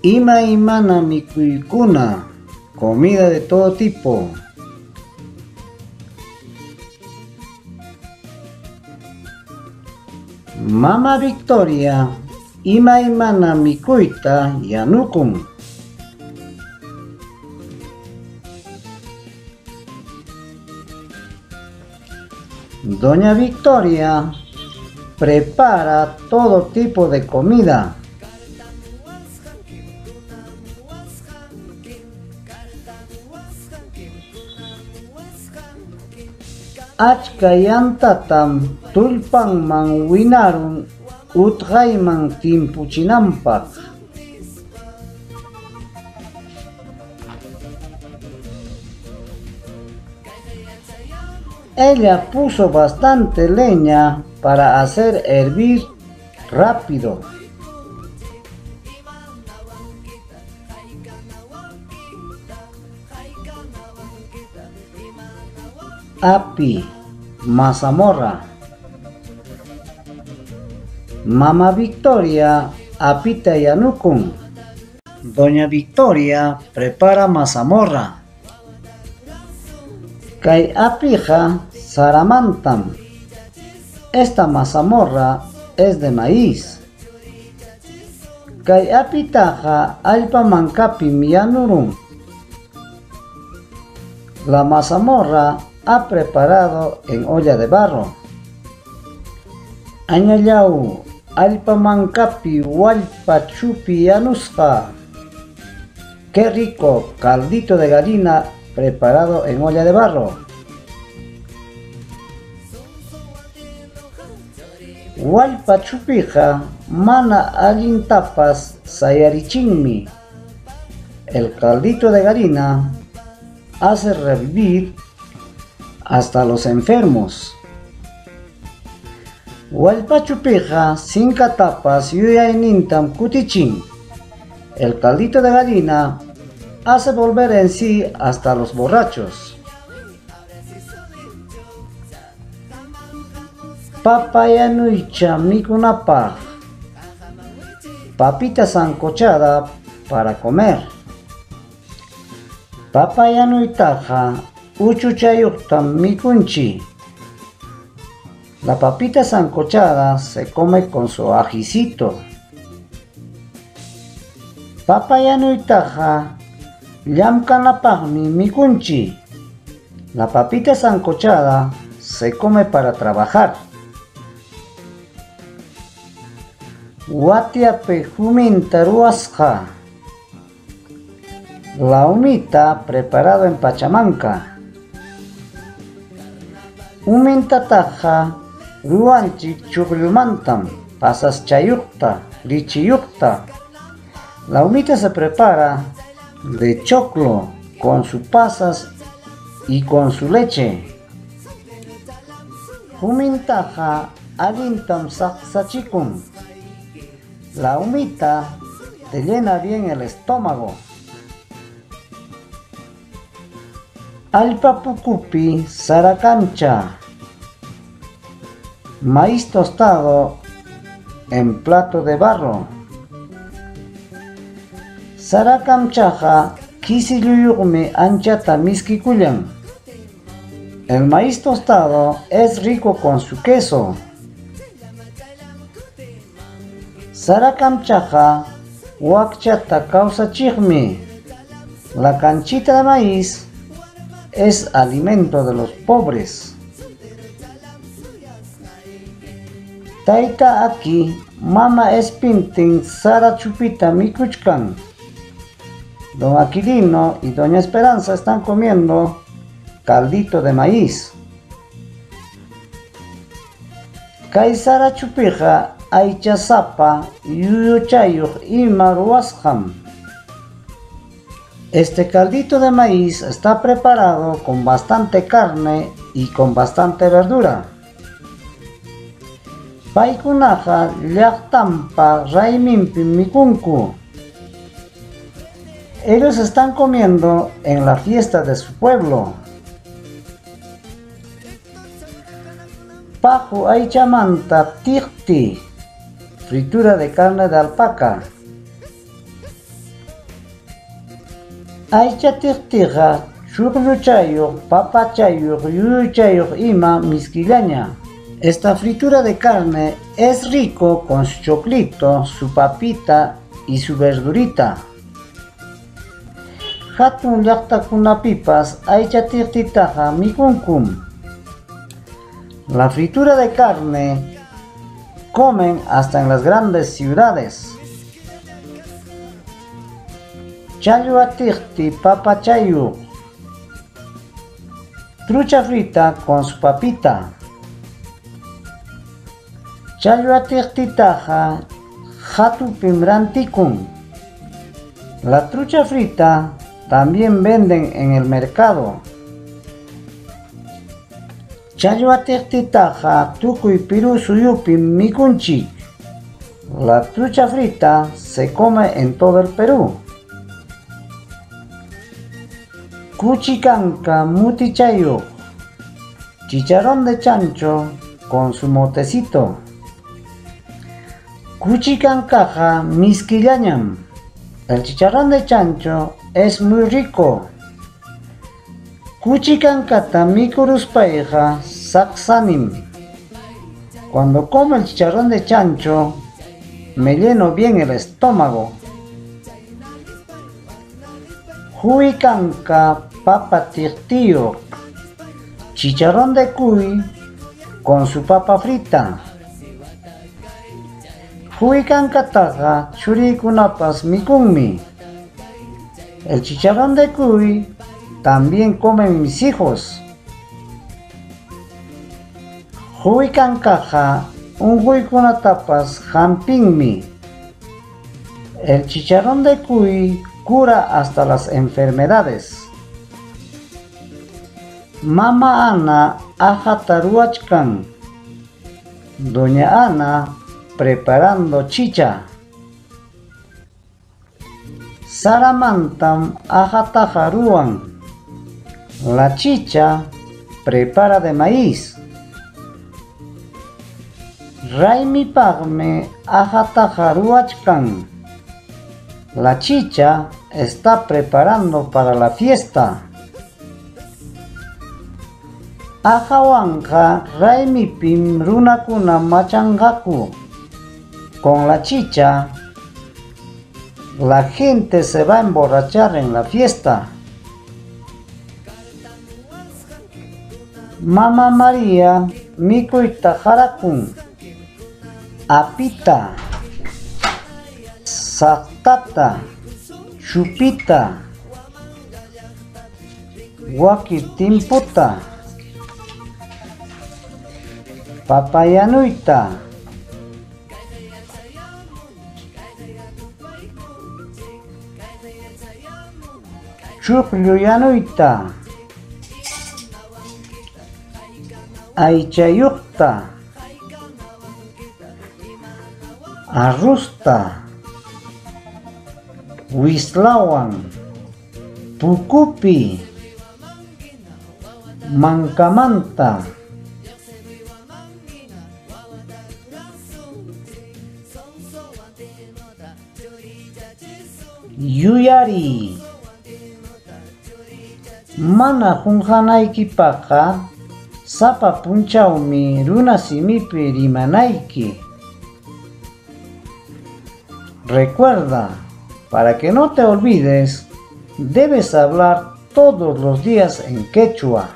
Imaymana mikuykuna, comida de todo tipo. Mama Victoria imaymana mikuyta yanukun. Doña Victoria prepara todo tipo de comida. Achka yantatam tullpanman winarun utqayman timpuchinanpaq. Ella puso bastante leña para hacer hervir rápido. Api, mazamorra. Mama Victoria apita yanukun. Doña Victoria prepara mazamorra. Kay apija saramantam. Esta mazamorra es de maíz. Kay apitaja allpamankapim yanurun. La mazamorra ha preparado en olla de barro. Añallau allpamankapi wallpa chupi yanusqa. Qué rico caldito de gallina preparado en olla de barro. Wallpa chupija mana allintapas sayarichinmi. El caldito de gallina hace revivir hasta los enfermos. Wallpa chupija cinca tapas yuyaynintam kutichin. El caldito de gallina hace volver en sí hasta los borrachos. Papa yanuycha mikunapaq. Papita sancochada para comer. Papa yanuytaqa uchuchayuqtam mikunchi. La papita sancochada se come con su ajicito. Papa yanuytaqa llamkanapaqmi mikunchi. La papita sancochada se come para trabajar. Watiapi huminta ruwasqa. La humita preparado en Pachamanca. Humintataqa ruwanchik chuqllumantam pasaschayuqta, lichiyuqta. La humita se prepara de choclo con sus pasas y con su leche. Humintaqa allintam saqsachikun. La humita te llena bien el estómago. Allpapukupi sarakancha. Maíz tostado en plato de barro. Sarakamchaqa kisilluyuqmi anchata miskikullan. El maíz tostado es rico con su queso. Sarakamchaqa wakchata kawsachikmi. La canchita de maíz es alimento de los pobres. Tayta aquí, mama espintin sara chupita mikuchkan. Don Aquilino y doña Esperanza están comiendo caldito de maíz. Kay sara chupija aychasapa yuyuchayuq ima ruwasqam. Este caldito de maíz está preparado con bastante carne y con bastante verdura. Paykunaqa llaqtampa rayminpi mikunku. Ellos están comiendo en la fiesta de su pueblo. Paju aychamanta tiqti, fritura de carne de alpaca. Aycha tiqtiqa chuqlluchayuq, papachayuq, yuyuchayuq ima misquillaña. Esta fritura de carne es rico con su choclito, su papita y su verdurita. Hatun llaqtakunapipas aycha tiqtitaqa mikunkum. La fritura de carne comen hasta en las grandes ciudades. Challwa tiqti papachayuq. Trucha frita con su papita. Challwa tiqtitaqa hatupim rantikun. La trucha frita también venden en el mercado. Challwa tiqtitaqa tukuy Perú suyupim mikunchik. La trucha frita se come en todo el Perú. Cuchicanca mutichayuq, chicharrón de chancho con su motecito. Cuchicancaja misquillañam. El chicharrón de chancho es muy rico. Cuchicancata mikuruspayqa saqsanim. Cuando como el chicharrón de chancho, me lleno bien el estómago. Huicanca papa tiqtiyuq, chicharrón de cuy con su papa frita. Huicancataqa churikunapas mikunmi. El chicharrón de cuy también comen mis hijos. Huicancaqa unquykunatapas hampinmi. El chicharrón de cuy cura hasta las enfermedades. Mama Ana ajata ruachkan. Doña Ana preparando chicha. Saramantam ajataqa ruwan. La chicha prepara de maíz. Raymipaqmi ajataqa ruachkan. La chicha está preparando para la fiesta. Ajawanqa raymipim runakuna machanqaku. Con la chicha, la gente se va a emborrachar en la fiesta. Mama María mikuyta harakun. Apita, saqtata, chupita, waki timputa, papayanuyta, chuqlluyanuyta, aychayuqta, arrusta, wislawan, pukupi, mankamanta, yuyari. Mana qunqanaykipaqa sapa punchawmi runa simipi rimanayki. Recuerda, para que no te olvides, debes hablar todos los días en quechua.